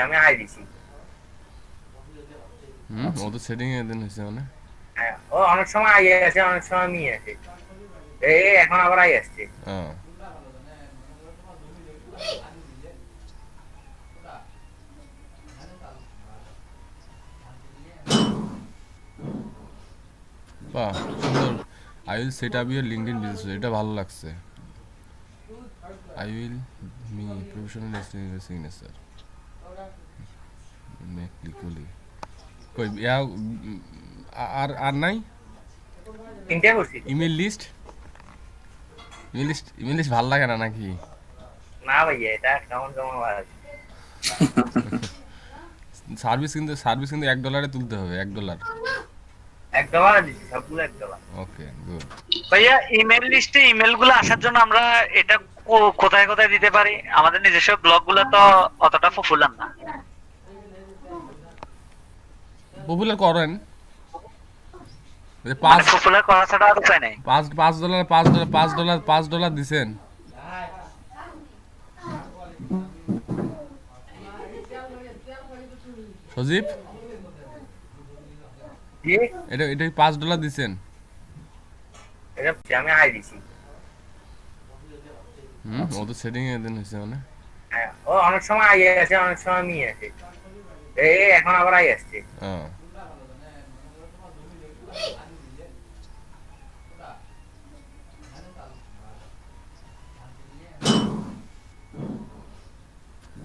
আমি আই দিছি। ও তো সেটিং এ দেন হয়েছে মানে। হ্যাঁ, ও অনেক সময় আই আসে, অনেক সময় মি আসে। এই এখন আবার আই আসছে। হ্যাঁ, বাহ, সুন্দর। I will set up your LinkedIn business, এটা ভালো লাগছে। I will me professional signature make লিকুলি কই আর আর নাই। তিনটে করছি তো। ইমেল লিস্ট, ইমেল লিস্ট ভালো লাগে না নাকি? না ভাইয়া, এটা কেমন কেমন আওয়াজ। সার্ভিস কিন্তু $1 তুলতে হবে, $1। $1 দিচ্ছি, সবগুলো $1। ওকে, গুড। ভাইয়া ইমেল লিস্টে ইমেল গুলো আসার জন্য আমরা এটা কোথায় কোথায় দিতে পারি? আমাদের নিজস্ব ব্লগ গুলো তো অতটা পপুলার না। পপুলার করেন। মানে পাঁচ পপুলার করা ছাড়া আর উপায় নাই। পাঁচ $5, $5 দিছেন সজীব? জি, এটা $5 দিছেন? এটা আমি আই দিছি। ও তো সেটিং এ দেন হয়েছে মানে। হ্যাঁ, ও অনেক সময় আই আসে, অনেক সময় মি আসে। এই এখন আবার আই আসছে। হ্যাঁ,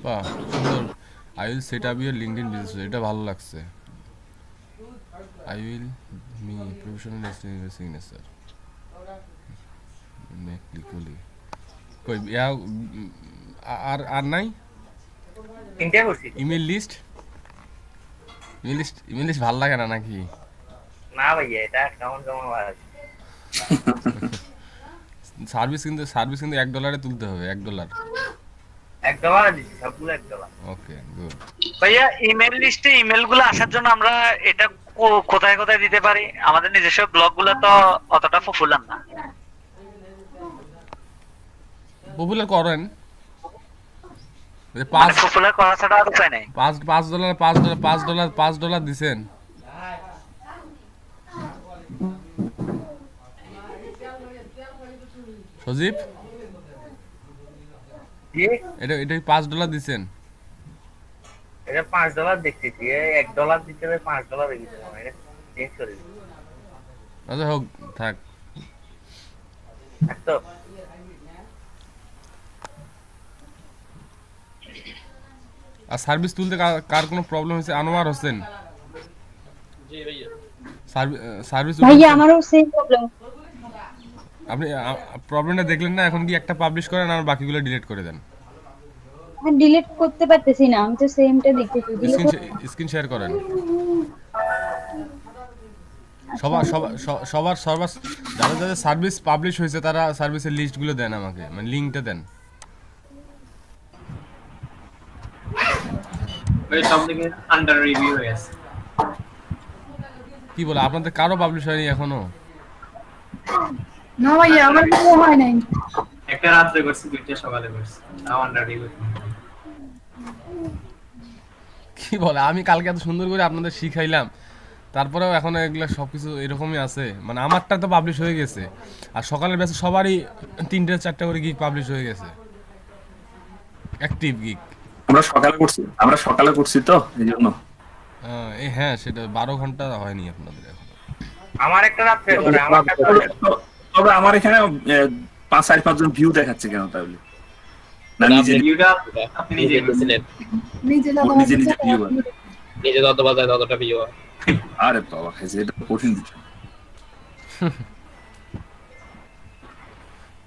বাহ, সুন্দর। I will set up your LinkedIn business, এটা ভালো লাগছে। I will me professional signature make লিকুলি কই আর আর নাই। তিনটে করছি তো। ইমেল লিস্ট, ইমেল লিস্ট ভালো লাগে না নাকি? না ভাইয়া, এটা কেমন কেমন আওয়াজ। সার্ভিস কিন্তু $1 তুলতে হবে, $1। $1 দিচ্ছি, সবগুলো $1। ওকে, গুড। ভাইয়া ইমেল লিস্টে ইমেল গুলো আসার জন্য আমরা এটা কোথায় কোথায় দিতে পারি? আমাদের নিজস্ব ব্লগ গুলো তো অতটা পপুলার না। পপুলার করেন। মানে পাঁচ পপুলার করা ছাড়া আর উপায় নাই। $5 দিছেন সজীব? জি, এটা $5 দিছেন? এটা $5 দেখতেছি। $1 দিতে হবে, $5 দিতে হবে, এটা চেঞ্জ করে দিচ্ছি। আচ্ছা, হোক, থাক। তো আর সার্ভিস তুলতে কার কোনো প্রবলেম হয়েছে? আনোয়ার হোসেন, সার্ভিস ভাইয়া উঠেছেন আমারও সেম প্রবলেম। আপনি? প্রবলেমটা দেখলেন না? এখন কি একটা পাবলিশ করেন আর বাকিগুলো ডিলিট করে দেন। আমি ডিলিট করতে পারতেছি না, আমি তো সেমটা দেখতেছি ডিলিট স্ক্রিন হচ্ছে না। স্ক্রিন শেয়ার করেন। আচ্ছা সবার আমি সবার স- সবার সবার যাদের যাদের সার্ভিস পাবলিশ হয়েছে তারা সার্ভিসের লিস্টগুলো দেন আমাকে, মানে লিঙ্কটা দেন। ওই সব দিকে আন্ডার রিভিউ হয়ে আছে। কি বলে, আপনাদের কারো পাবলিশ হয়নি এখনো? না ভাইয়া, আমার কিছু হয় নাই। একটা রাত্রে করছি, দুইটা সকালে করছি, তাও আন্ডার রিভিউ। কি বলে, আমি কালকে এত সুন্দর করে আপনাদের শিখাইলাম, তারপরেও এখনো এগুলো সবকিছু এরকমই আছে। মানে আমারটা তো পাবলিশ হয়ে গেছে, আর সকালের ব্যাচে সবারই 3টে 4টে করে গিগ পাবলিশ হয়ে গেছে, অ্যাক্টিভ গিগ। আমরা সকালে করছি তো এই জন্য। এই হ্যাঁ, সেটা 12 ঘন্টা হয়নি আপনাদের এখনো। আমার একটা রাত্রে তবে করে, আমারটা তো তবে- তবে আমার এখানে 5-4-5 জন ভিউ দেখাচ্ছে কেন তাহলে? না নিজে রিভিউটা আপনি নিজে করছিলেন। নিজে যত নিজে নিজে ভিউ? নিজে যত বাজায় ততটা ভিউ হয়। আরে বাবা, খাইছে, এটা কঠিন বিষয়।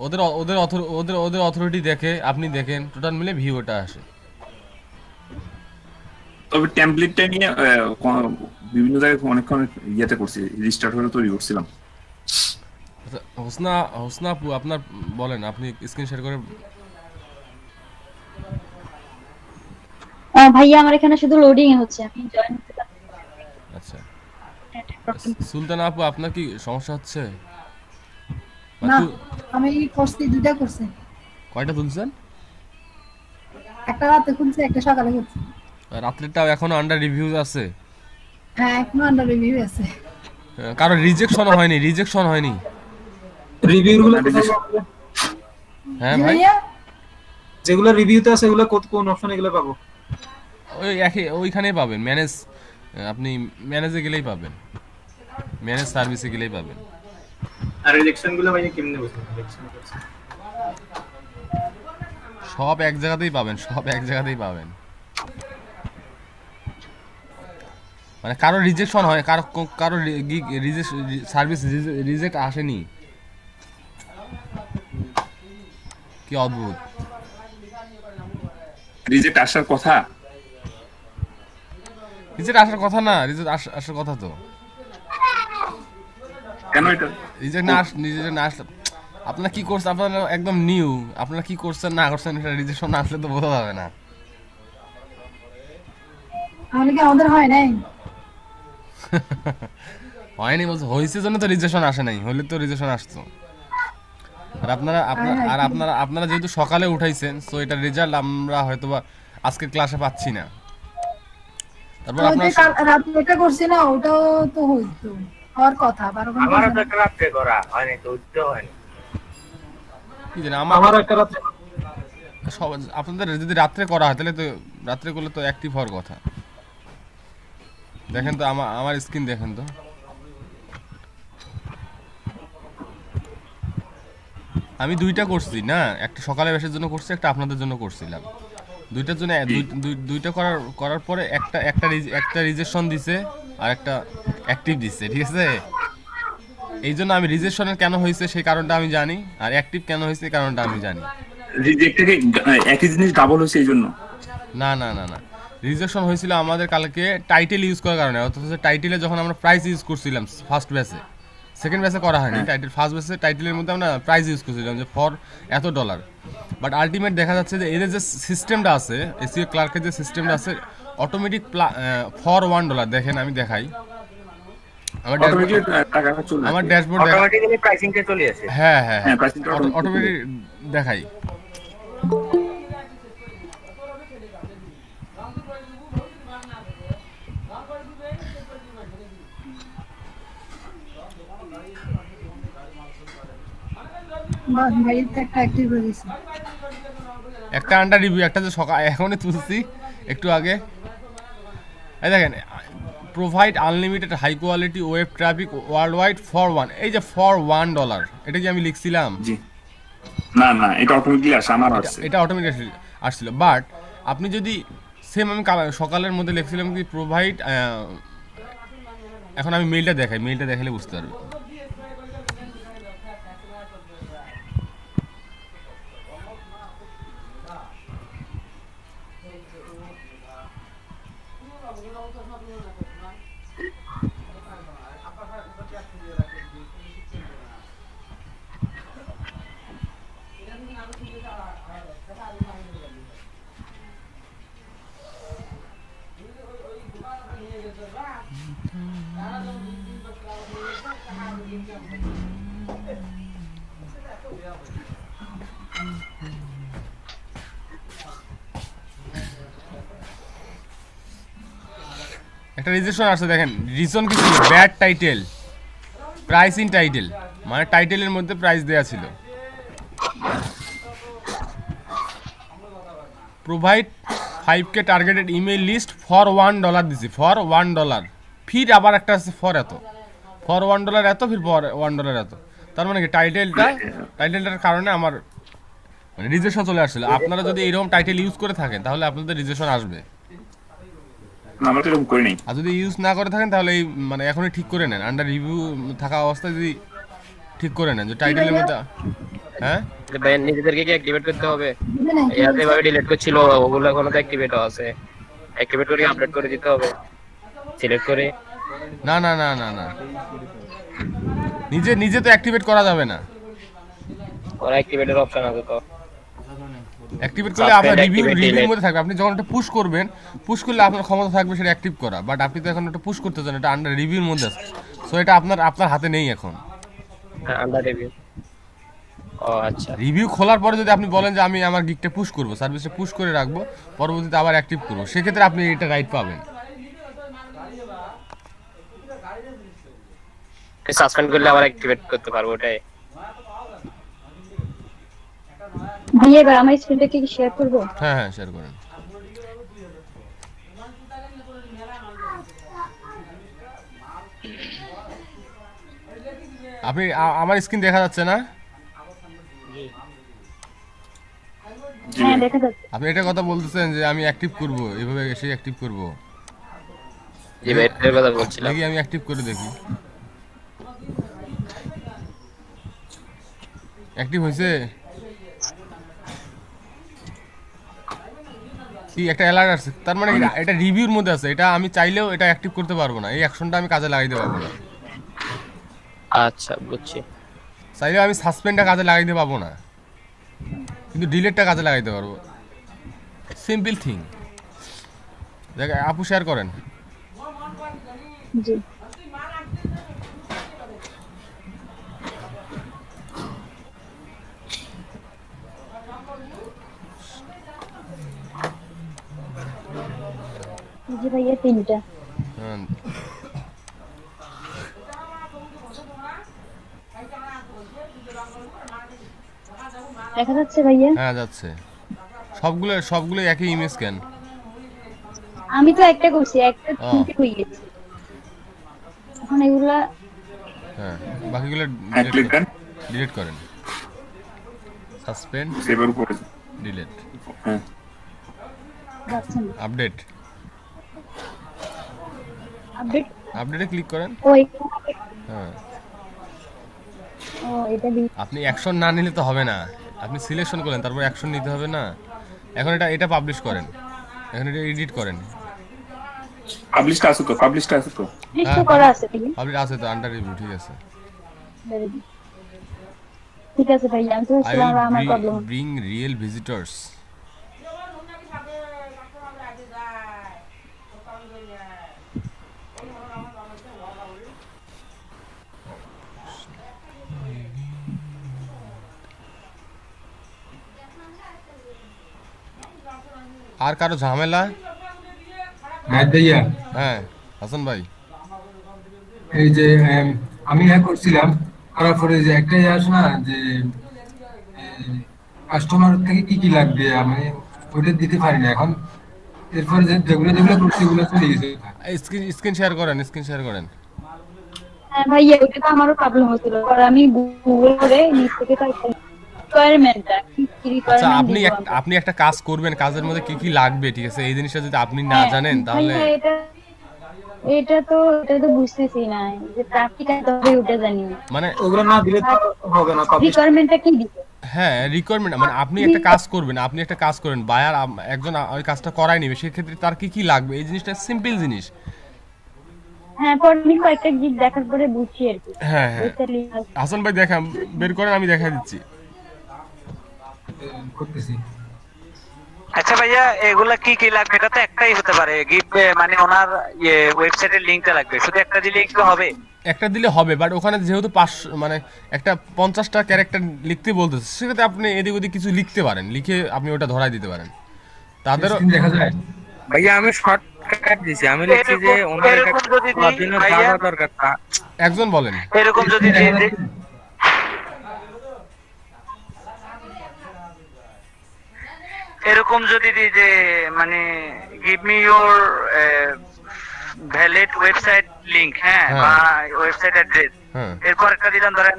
ওদের ওদের ওদের ওদের অথরিটি দেখে, আপনি দেখেন, টোটাল মিলে ভিউ ওটা আসে। তবে টেমপ্লেটটা নিয়ে বিভিন্ন জায়গায় অনেকক্ষণ ইয়েতে করছি, রিস্টার্ট হলে তৈরি করছিলাম। আচ্ছা, হোসনা হোসনা আপু, আপনার বলেন, আপনি স্ক্রিন শেয়ার করে। ভাইয়া আমার এখানে শুধু লোডিং হচ্ছে, আমি জয়েন করতে পারছি আচ্ছা, না। সুলতানা আপু, আপনার কি সমস্যা হচ্ছে? বা না, আমি করছি, দুইটা করছি। কয়টা তুলছেন? একটা রাতে খুলছি, একটা সকালে করছি। রাত্রেরটাও এখনো আন্ডার রিভিউজ আছে। হ্যাঁ এখনো আন্ডার রিভিউ আছে। কারো রিজেকশন হয়নি, রিজেকশন হয়নি। রিভিউ গুলো না, কোথায় rejection- পাবো? হ্যাঁ জি ভাই, ভাইয়া? যেগুলো রিভিউতে আছে এগুলো কোন অপশনে গেলে পাবো? ওই একই ওইখানেই পাবেন, ম্যানেজ, আপনি ম্যানেজে গেলেই পাবেন, ম্যানেজ সার্ভিসে গেলেই পাবেন। আর রিজেকশন গুলো ভাই কেমনে বুঝবো রিজেকশন করছে? সব এক জায়গাতেই পাবেন, সব এক জায়গাতেই পাবেন। মানে কারো রিজেকশন হয়, কারো সার্ভিস রিজেক্ট আসেনি, কি অদ্ভুত। রিজেক্ট আসার কথা। রিজেক্ট আসার কথা না, রিজেক্ট আসার কথা তো। কেন এটা? রিজেক্ট না আসলে আপনারা কি করছেন, আপনারা একদম নিউ, আপনারা কি করছেন না করছেন এটা রিজেকশন না আসলে তো বোঝা যাবে না। তাহলে কি আমাদের হয় নাই? হয়নি বলছে, হয়েছে জন্য তো রিজেকশন আসে নাই, হলে তো রিজেকশন আসতো। আর আপনারা যেহেতু সকালে উঠাইছেন, সো এটা রেজাল্ট আমরা হয়তোবা আজকে ক্লাসে পাচ্ছি না। তারপর ওই যে আপনারা কাল রাতে এটা করছি না, ওটাও তো হইতো হওয়ার কথা 12 ঘন্টা। আমারও তো একটা রাত্রে করা হয়নি, তো উঠতেও হয়নি। কি জানি আমার একটা রাতে আপনাদের যদি রাত্রে করা হয় তাহলে তো রাত্রে করলে তো অ্যাক্টিভ হওয়ার কথা। দেখেন তো আমার স্ক্রিন দেখেন তো, আমি দুইটা করছি না, একটা সকালে ব্যাসের জন্য করছি, একটা আপনাদের জন্য করছিলাম। দুইটার জন্য দুইটা করার পরে একটা রিজেকশন দিছে আর একটা অ্যাক্টিভ দিছে, ঠিক আছে। এই জন্য আমি রিজেকশনের কেন হয়েছে সেই কারণটা আমি জানি, আর অ্যাক্টিভ কেন হয়েছে এই কারণটা আমি জানি। রিজেক্ট থেকে একই জিনিস ডাবল হয়েছে এই জন্য। না না না না, রিজেকশন হয়েছিল আমাদের কালকে টাইটেল ইউজ করার কারণে। অথচ টাইটেলে যখন আমরা প্রাইস ইউজ করছিলাম ফার্স্ট ব্যাচে, সেকেন্ড ব্যাচে করা হয়নি টাইটেল, ফার্স্ট ব্যাচে টাইটেলের মধ্যে আমরা প্রাইস ইউজ করছিলাম যে ফর এত $। বাট আলটিমেট দেখা যাচ্ছে যে এদের যে সিস্টেমটা আছে, এসিও ক্লার্কের যে সিস্টেমটা আছে, অটোমেটিক ফর $1। দেখেন আমি দেখাই আমার অটোমেটিক টাকাটা চলে আমার আসে। ড্যাশবোর্ড অটোমেটিক্যালি প্রাইসিংটা চলে আসে। হ্যাঁ হ্যাঁ হ্যাঁ, pricing টা অটোমেটিক দেখাই। বাস ভাই এটা একটা অ্যাক্টিভ হয়ে গেছে। একটা আন্ডার রিভিউ, একটা যে সকাল এখনই তুলছি একটু আগে, এই দেখেন, provide unlimited high quality web traffic world wide for one, এই যে ফর $1, এটা কি আমি লিখছিলাম? জি না না, এটা অটোমেটিকলি আসে, আমার আসছে। এটা অটোমেটিক আসছিল। বাট আপনি যদি সেম আমি সকালের মধ্যে লিখছিলাম কি প্রোভাইড, এখন আমি মেইলটা দেখাই, মেইলটা দেখালে বুঝতে পারবে। একটা রিজেকশন আসছে, দেখেন রিজন কি ছিল, bad title, price in title, মানে টাইটেলের মধ্যে প্রাইস দেয়া ছিল। Provide 5K targeted email list for $1 দিছি, ফর $1। ফির আবার একটা আছে ফর এত, ফর $1 এত, ফির ফর $1 এত। তার মানে কি টাইটেলটার কারণে আমার মানে রিজেকশন চলে আসছিল। আপনারা যদি এরকম টাইটেল ইউজ করে থাকেন তাহলে আপনাদের রিজেকশন আসবে। আমরা তো এরকম করি নাই। আর যদি ইউজ না করে থাকেন তাহলে এই মানে এখনই ঠিক করে নেন, আন্ডার রিভিউ থাকা অবস্থায় যদি ঠিক করে নেন যে টাইটেলের মধ্যে। হ্যাঁ ভাই নিজেদেরকে কি অ্যাক্টিভেট করতে হবে? বুঝলেন নাকি? এআতে এভাবে ডিলিট করছিল, ওগুলো এখনো তো অ্যাক্টিভেট আছে। অ্যাক্টিভেট করে আপডেট করে দিতে হবে, সিলেক্ট করে। না না না না না, নিজে তো অ্যাক্টিভেট করা যাবে না। ওরা অ্যাক্টিভেটের অপশন আছে তো, অ্যাক্টিভেট করলে আপনার রিভিউর মধ্যে থাকবে। আপনি যখন এটা পুশ করবেন, পুশ করলে আপনার ক্ষমতা থাকবে সেটা অ্যাক্টিভ করা। বাট আপনি তো এখন এটা পুশ করতে চান, এটা আন্ডার রিভিউর মধ্যে আছে। সো এটা আপনার হাতে নেই এখন। হ্যাঁ আন্ডার রিভিউ। ও আচ্ছা, রিভিউ খোলার পরে যদি আপনি বলেন যে আমি আমার গিগটা পুশ করব, সার্ভিসটা পুশ করে রাখবো, পরবর্তীতে আবার অ্যাক্টিভ করবো, সেক্ষেত্রে আপনি এটা রাইট পাবেন। সাসপেন্ড করলে আবার অ্যাক্টিভেট করতে পারবো ওটাই। ভাইয়া এবার আমার স্ক্রিনটা কি শেয়ার করবো? হ্যাঁ হ্যাঁ, শেয়ার করেন। আপনি আমার স্ক্রিন দেখা যাচ্ছে না? হ্যাঁ দেখা যাচ্ছে। আপনি এটা কথা বলতেছেন যে আমি অ্যাক্টিভ করব, এভাবে এসে অ্যাক্টিভ করব? জি ভাই, এটার কথা বলছিলাম। দেখি আমি অ্যাক্টিভ করে দেখি, অ্যাক্টিভ হয়েছে কি? একটা অ্যালার্ট আসছে, তার মানে এটা রিভিউর মধ্যে আছে, এটা আমি চাইলেও এটা অ্যাক্টিভ করতে পারবো না, এই অ্যাকশনটা আমি কাজে লাগাইতে পারবো না। আচ্ছা বুঝছি। চাইলেও আমি সাসপেন্ডটা কাজে লাগাইতে পারবো না, কিন্তু ডিলেটটা কাজে লাগাইতে পারবো। Simple thing. দেখ আপু, শেয়ার করেন। জি জি ভাইয়া 3টা। হ্যাঁ, দেখা যাচ্ছে ভাইয়া? হ্যাঁ যাচ্ছে। সবগুলো একই ইমেজ কেন? আমি তো একটা করছি, একটা ও। 3টে হয়ে গেছে। এখন এগুলা হ্যাঁ, বাকিগুলো ক্লিক দেন, ডিলিট করেন। সাসপেন্ড, সেভের উপরে। ডিলিট, হ্যাঁ, যাচ্ছে না। Update, update. আপডেটে ক্লিক করেন। ওই হ্যাঁ, ও এটা আপনি অ্যাকশন না নিলে তো হবে না, আপনি সিলেকশন করেন, তারপর অ্যাকশন নিতে হবে না। এখন এটা পাবলিশ করেন, এখন এটা এডিট করেন। পাবলিশটা আছে তো, পাবলিশটা আছে তো। লিস্ট করা আছে ভাইয়া। পাবলিশ আছে তো, আন্ডার রিভিউ, ঠিক আছে। ঠিক আছে ভাইয়া, আমি তো I ছিলাম আমার will problem. bring real visitors. আর কারো ঝামেলা? হ্যাঁ ভাইয়া, হ্যাঁ হাসান ভাই, এই যে আমি হ্যাঁ করছিলাম, করার পরে যে একটাই আসে না যে কাস্টমার থেকে কি কি লাগবে, আমি ওইটা দিতে পারি না এখন। এরপরে যেগুলো যেগুলো করছি ওগুলো চলে গেছে। স্ক্রিন শেয়ার করেন, স্ক্রিন শেয়ার করেন। হ্যাঁ ভাইয়া, ওটা তো আমারও প্রবলেম হচ্ছিল, আর আমি গুগল করে নিচ থেকে রিকোয়ারমেন্টটা কি আচ্ছা, রিকোয়ারমেন্ট আপনি একটা কাজ করবেন, কাজের মধ্যে কি কি লাগবে, ঠিক আছে, এই জিনিসটা যদি আপনি না জানেন তাহলে এটা তো বুঝতেছি না, যে প্র্যাকটিক্যাল তবে ওটা জানি না। মানে ওগুলো না দিলে তো হবে না। পাবলিশ রিকোয়ারমেন্টটা কি দিতে? হ্যাঁ, রিকোয়ারমেন্ট মানে আপনি একটা কাজ করবেন, বায়ার একজন ওই কাজটা করাই নেবে, সেক্ষেত্রে তার কি কি লাগবে, এই জিনিসটা সিম্পল জিনিস। হ্যাঁ, পরে আমি কয়েকটা গিগ দেখার পরে বুঝছি আর কি। হ্যাঁ হ্যাঁ, হাসান ভাই দেখা বের করেন, আমি দেখা দিচ্ছি। করতেছি। আচ্ছা ভাইয়া, এগুলা কি কি লাগবে? এটা তো একটাই হতে পারে, গিফট মানে ওনার ওয়েবসাইটের লিংকটা লাগবে, শুধু একটা দিলে কি হবে? একটা দিলে হবে, বাট ওখানে যেহেতু 500 মানে একটা 50টা ক্যারেক্টার লিখতে বলতেছে, সেক্ষেত্রে আপনি এদিক ওদিক কিছু লিখতে পারেন, লিখে আপনি ওটা ধরাই দিতে পারেন তাদেরও। স্ক্রিন দেখা যায়? ভাইয়া আমি শর্টকাট দিছি, আমি লিখছি যে ওনার এটা এরকম যদি দিই করার জন্য ভাইয়া, যা দরকার তা। একজন বলেন। এরকম যদি দিই যে মানে give me your valid website link, হ্যাঁ, হ্যাঁ। বা ওয়েবসাইট অ্যাড্রেস, হ্যাঁ এরপর একটা দিলাম ধরেন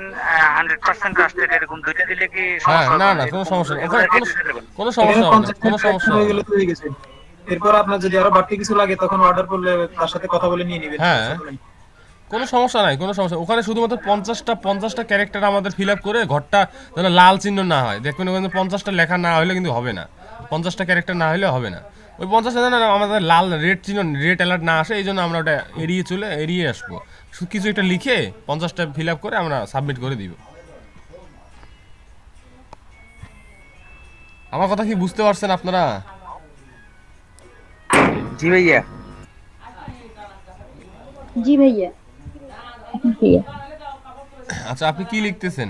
100% ট্রাস্টেড, এরকম দুইটা দিলে কি হ্যাঁ, সমস্যা না হবে? না, কোনো সমস্যা নেই, এগুলো কোনো দিতে পারবেন। কোনো সমস্যা হবে না, কোনো সমস্যা হয়ে হবে গেলে না। তো হয়ে গেছে। এরপর আপনার যদি আরো বাড়তি কিছু লাগে তখন অর্ডার করলে তার সাথে কথা বলে নিয়ে নেবেন। হ্যাঁ, কোনো সমস্যা নাই, কোনো সমস্যা। ওখানে শুধুমাত্র 50টা ক্যারেক্টার আমাদের ফিল আপ করে ঘরটা যেন লাল চিহ্ন না হয়, দেখবেন ওখানে 50টা লেখা না হলে কিন্তু হবে না, 50টা ক্যারেক্টার না হলে হবে না। ওই 50টা যেন আমাদের লাল রেড চিহ্ন, রেড অ্যালার্ট না আসে, এই জন্য আমরা ওটা এড়িয়ে আসবো। কিছু একটা লিখে 50টা ফিল আপ করে আমরা সাবমিট করে দিব। আমার কথা কি বুঝতে পারছেন আপনারা? জি ভাইয়া। জি ভাইয়া। আচ্ছা, আপনি কি লিখতেছেন?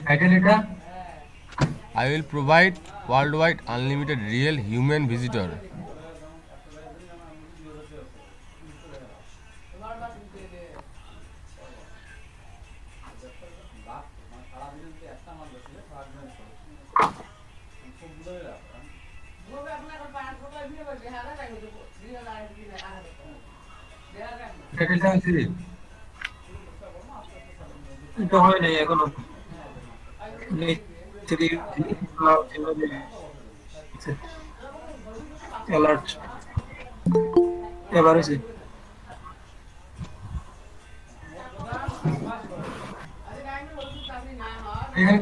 টাইটেল এটা I will provide worldwide unlimited real human visitor. টাইটেলটা হচ্ছে এটা হয় নাই এখনো অ্যালার্ট এবার হয়েছে এখানে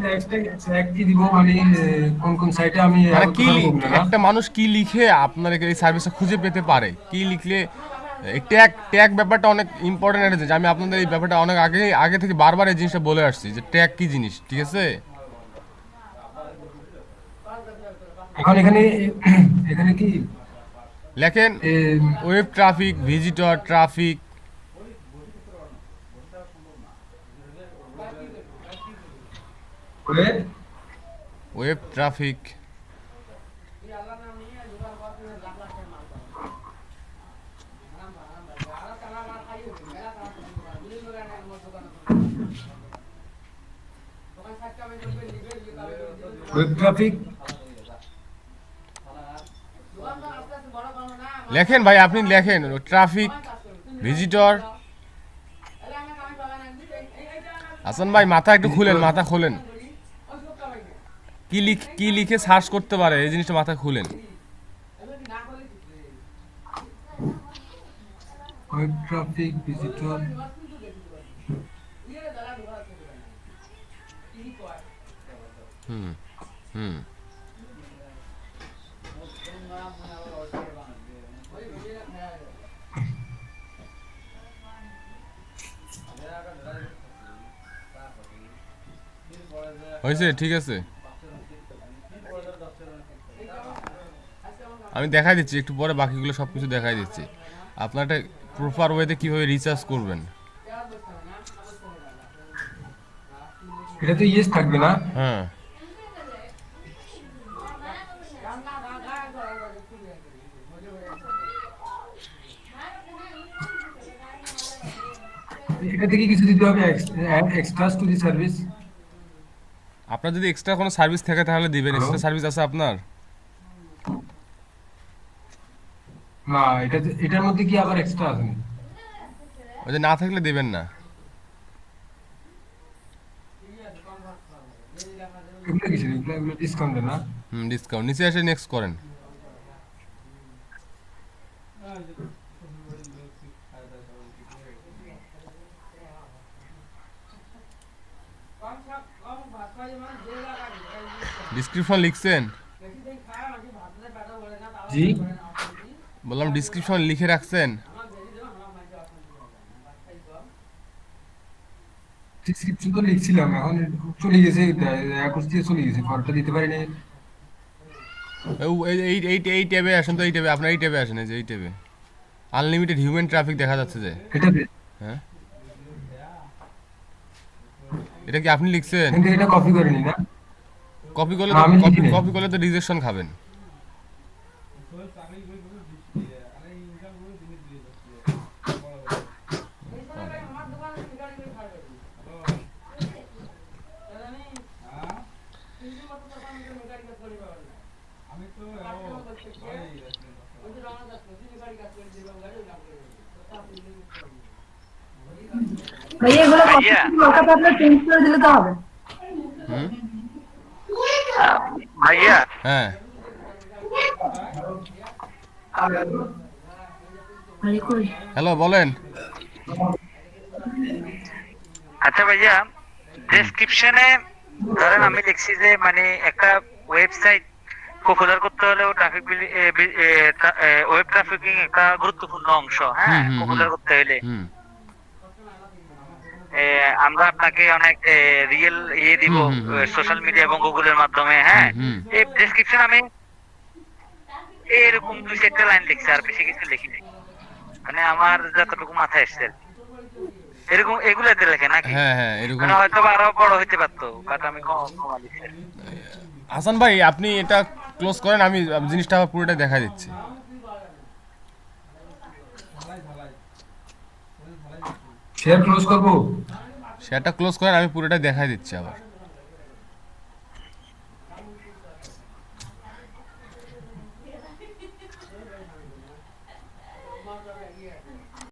ট্যাগ কি দিব মানে কোন কোন সাইটে আমি মানে কি না একটা মানুষ কি লিখে আপনার এই সার্ভিসটা খুঁজে পেতে পারে, কি লিখলে ট্যাগ ট্যাগ ব্যাপারটা অনেক ইম্পর্টেন্ট একটা জিনিস। আমি আপনাদের এই ব্যাপারটা অনেক আগে থেকে বারবার এই জিনিসটা বলে আসছি যে ট্যাগ কি জিনিস, ঠিক আছে? এখন এখানে এখানে কি লেখেন web traffic, visitor traffic, web traffic. Web traffic লেখেন ভাই, আপনি লেখেন ট্রাফিক, ভিজিটর। হাসান ভাই মাথা একটু খুলেন, মাথা খোলেন, কি লিখে সার্চ করতে পারে এই জিনিসটা মাথা খুলেন। ওয়েব ট্রাফিক, ভিজিটর, হুম হুম হয়েছে, ঠিক আছে। আমি দেখাই দিচ্ছি একটু পরে, বাকিগুলো সব কিছু দেখাই দিচ্ছি। আপনার একটা প্রপার ওয়েতে কীভাবে রিচার্জ করবেন। এটা তো ইয়েস থাকবে না? হ্যাঁ, এটা থেকে কিছু দিতে হবে এক্সট্রা টু দি সার্ভিস। আপনার যদি এক্সট্রা কোনো সার্ভিস থাকে তাহলে দিবেন। এক্সট্রা সার্ভিস আছে আপনার? না, এটার মধ্যে কি আবার এক্সট্রা আছে? ওই যে না থাকলে দিবেন না। এগুলো কিছু এগুলো ডিসকাউন্ট না? ডিসকাউন্ট। নিচে এসে নেক্সট করেন। ডিসক্রিপশন লিখছেন? জি, বললাম ডিসক্রিপশন লিখে রাখছেন? ডিসক্রিপশন তো লিখছিলাম, এখন চলে গেছে, একুশ দিয়ে চলে গেছে, ফর্মটা দিতে পারি না। এই ট্যাবে আসেন তো, এই ট্যাবে, আপনার এই ট্যাবে আসেন, এই যে এই ট্যাবে আনলিমিটেড হিউম্যান ট্রাফিক দেখা যাচ্ছে যে। এটাতে হ্যাঁ, এটা কি আপনি লিখছেন? কিন্তু এটা কপি করে নি না? কপি করলে না, আমি লিখিনি। কপি করলে তো রিজেকশন খাবেন। ভাইয়া এগুলো ভাইয়া। কলকাতা আপনার চেঞ্জ করে দিলে তো হবে। হুম, ভাইয়া হ্যাঁ, হ্যালো বলেন। আচ্ছা ভাইয়া, ডেসক্রিপশনে ধরেন আমি লিখছি যে মানে একটা ওয়েবসাইট পপুলার করতে হলে ট্রাফিক ওয়েব ট্রাফিকিং একটা গুরুত্বপূর্ণ অংশ, হ্যাঁ, হুম, হুম, পপুলার করতে হলে হুম, আমরা আপনাকে অনেক রিয়েল দিব সোশ্যাল মিডিয়া এবং গুগলের মাধ্যমে, হ্যাঁ। হুম। এই ডেসক্রিপশন আমি এরকম 2-4টা লাইন লিখছি, আর বেশি কিছু লিখিনি, মানে আমার যতটুকু মাথায় এসছে। এরকম এগুলাতে লেখে নাকি? হ্যাঁ হ্যাঁ এরকম। মানে হয়তো বা আরো বড় হইতে পারতো, বাট আমি কমা দিচ্ছি। হাসান ভাই আপনি এটা ক্লোজ করেন, আমি জিনিসটা আবার পুরোটা দেখা দিচ্ছি। শেয়ার ক্লোজ করবো। সেটা ক্লোজ করেন, আমি পুরোটা দেখাই দিচ্ছি আবার।